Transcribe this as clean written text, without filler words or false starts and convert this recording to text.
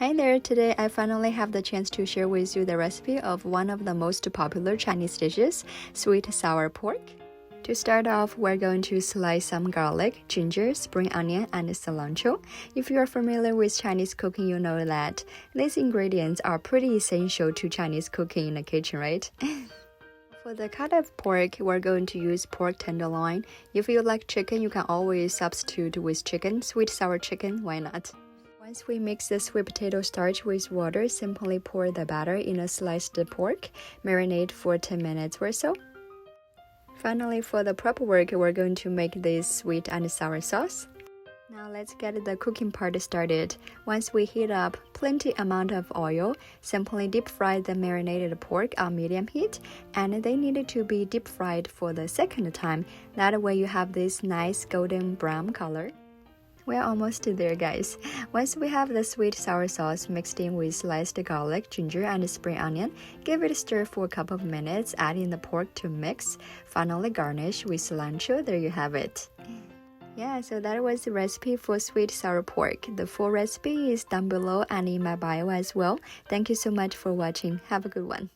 Hi there, today I finally have the chance to share with you the recipe of one of the most popular Chinese dishes, sweet sour pork. To start off, we're going to slice some garlic, ginger, spring onion, and cilantro. If you are familiar with Chinese cooking, you know that these ingredients are pretty essential to Chinese cooking in the kitchen, right? For the cut of pork, we're going to use pork tenderloin. If you like chicken, you can always substitute with chicken, sweet sour chicken, why not? Once we mix the sweet potato starch with water, simply pour the batter in a sliced pork, marinate for 10 minutes or so. Finally, for the prep work, we're going to make this sweet and sour sauce. Now let's get the cooking part started. Once we heat up plenty amount of oil, simply deep fry the marinated pork on medium heat, and they needed to be deep fried for the second time. That way you have this nice golden brown color. We're almost there, guys. Once we have the sweet sour sauce mixed in with sliced garlic, ginger, and spring onion, give it a stir for a couple of minutes, adding the pork to mix. Finally, garnish with cilantro. There you have it. Yeah, so that was the recipe for sweet sour pork. The full recipe is down below and in my bio as well. Thank you so much for watching. Have a good one.